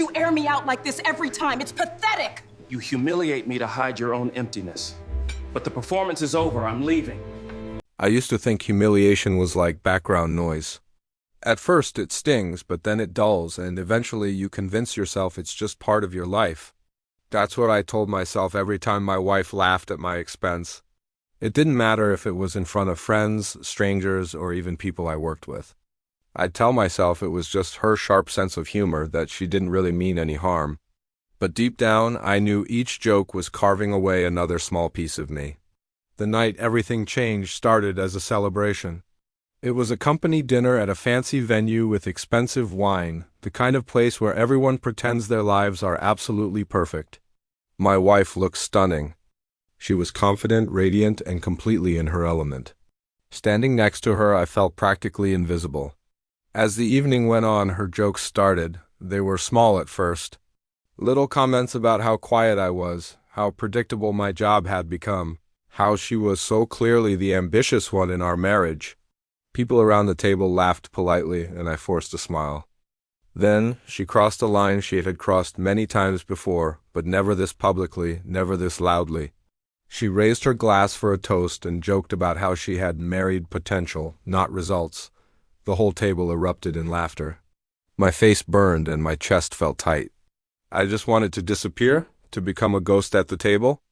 you air me out like this every time. It's pathetic. You humiliate me to hide your own emptiness. But the performance is over. I'm leaving. I used to think humiliation was like background noise. At first it stings, but then it dulls, and eventually you convince yourself it's just part of your life. That's what I told myself every time my wife laughed at my expense. It didn't matter if it was in front of friends, strangers, or even people I worked with. I'd tell myself it was just her sharp sense of humor, that she didn't really mean any harm. But deep down, I knew each joke was carving away another small piece of me. The night everything changed started as a celebration. It was a company dinner at a fancy venue with expensive wine, the kind of place where everyone pretends their lives are absolutely perfect. My wife looked stunning. She was confident, radiant, and completely in her element. Standing next to her, I felt practically invisible. As the evening went on, her jokes started. They were small at first. Little comments about how quiet I was, how predictable my job had become, how she was so clearly the ambitious one in our marriage. People around the table laughed politely, and I forced a smile. Then she crossed a line she had crossed many times before, but never this publicly, never this loudly. She raised her glass for a toast and joked about how she had married potential, not results. The whole table erupted in laughter. My face burned and my chest felt tight. I just wanted to disappear, to become a ghost at the table.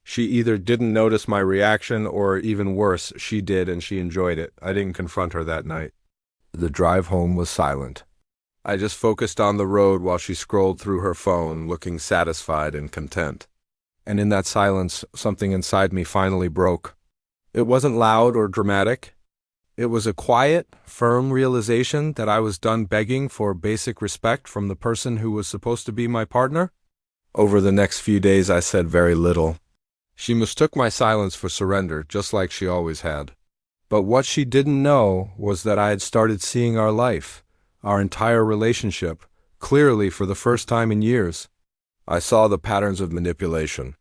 She either didn't notice my reaction, or even worse, she did and she enjoyed it. I didn't confront her that night. The drive home was silent. I just focused on the road while she scrolled through her phone, looking satisfied and content. And in that silence, something inside me finally broke. It wasn't loud or dramatic. It was a quiet, firm realization that I was done begging for basic respect from the person who was supposed to be my partner. Over the next few days, I said very little. She mistook my silence for surrender, just like she always had. But what she didn't know was that I had started seeing our life, our entire relationship, clearly for the first time in years. I saw the patterns of manipulation.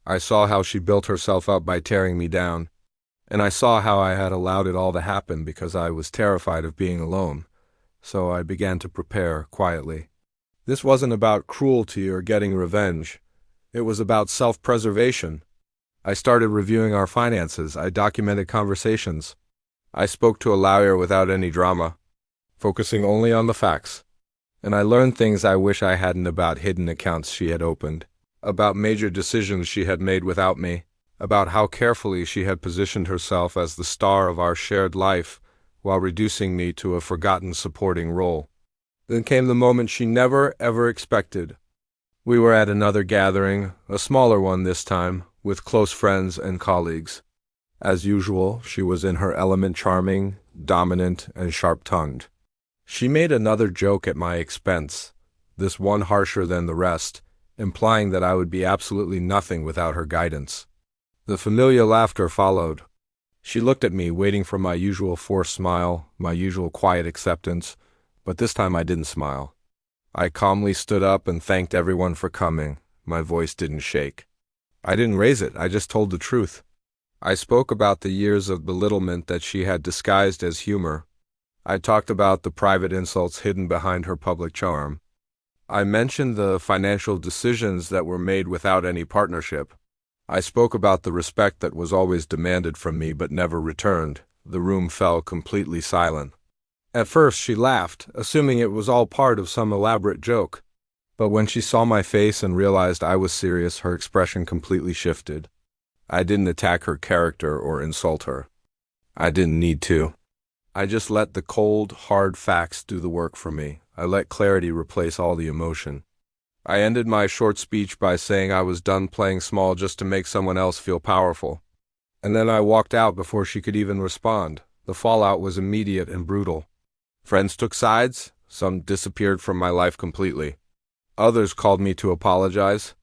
I saw how she built herself up by tearing me down. And I saw how I had allowed it all to happen because I was terrified of being alone. So I began to prepare quietly. This wasn't about cruelty or getting revenge. It was about self-preservation. I started reviewing our finances. I documented conversations. I spoke to a lawyer without any drama, focusing only on the facts. And I learned things I wish I hadn't, about hidden accounts she had opened, about major decisions she had made without me, about how carefully she had positioned herself as the star of our shared life while reducing me to a forgotten supporting role. Then came the moment she never, ever expected. We were at another gathering, a smaller one this time, with close friends and colleagues. As usual, she was in her element, charming, dominant, and sharp-tongued. She made another joke at my expense, this one harsher than the rest, implying that I would be absolutely nothing without her guidance. The familiar laughter followed. She looked at me, waiting for my usual forced smile, my usual quiet acceptance, but this time I didn't smile. I calmly stood up and thanked everyone for coming. My voice didn't shake. I didn't raise it, I just told the truth. I spoke about the years of belittlement that she had disguised as humor. I talked about the private insults hidden behind her public charm. I mentioned the financial decisions that were made without any partnership. I spoke about the respect that was always demanded from me but never returned. The room fell completely silent. At first she laughed, assuming it was all part of some elaborate joke. But when she saw my face and realized I was serious, her expression completely shifted. I didn't attack her character or insult her. I didn't need to. I just let the cold, hard facts do the work for me. I let clarity replace all the emotion. I ended my short speech by saying I was done playing small just to make someone else feel powerful. And then I walked out before she could even respond. The fallout was immediate and brutal. Friends took sides. Some disappeared from my life completely. Others called me to apologize,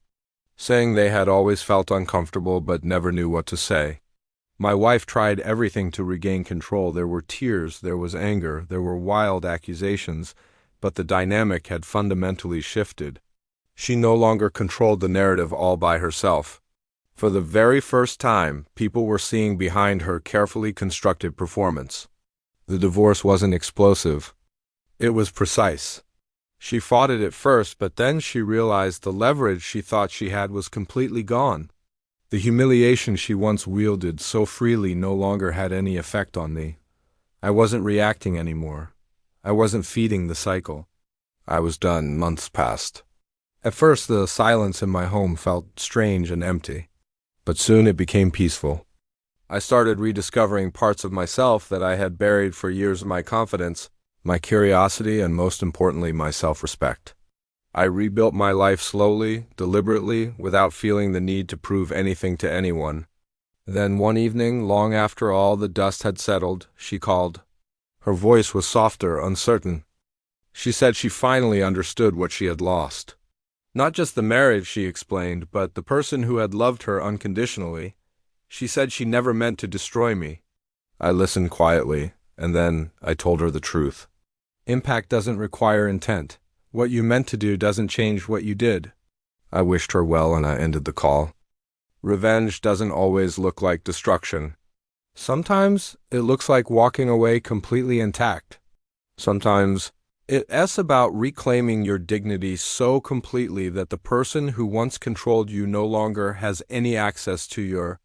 saying they had always felt uncomfortable but never knew what to say. My wife tried everything to regain control. There were tears, there was anger, there were wild accusations, but the dynamic had fundamentally shifted. She no longer controlled the narrative all by herself. For the very first time, people were seeing behind her carefully constructed performance. The divorce wasn't explosive. It was precise. She fought it at first, but then she realized the leverage she thought she had was completely gone. The humiliation she once wielded so freely no longer had any effect on me. I wasn't reacting anymore. I wasn't feeding the cycle. I was done. Months passed. At first, the silence in my home felt strange and empty, but soon it became peaceful. I started rediscovering parts of myself that I had buried for years: my confidence, my curiosity, and most importantly, my self-respect. I rebuilt my life slowly, deliberately, without feeling the need to prove anything to anyone. Then one evening, long after all the dust had settled, she called. Her voice was softer, uncertain. She said she finally understood what she had lost. Not just the marriage, she explained, but the person who had loved her unconditionally. She said she never meant to destroy me. I listened quietly, and then I told her the truth. Impact doesn't require intent. What you meant to do doesn't change what you did. I wished her well and I ended the call. Revenge doesn't always look like destruction. Sometimes it looks like walking away completely intact. Sometimes it's about reclaiming your dignity so completely that the person who once controlled you no longer has any access to your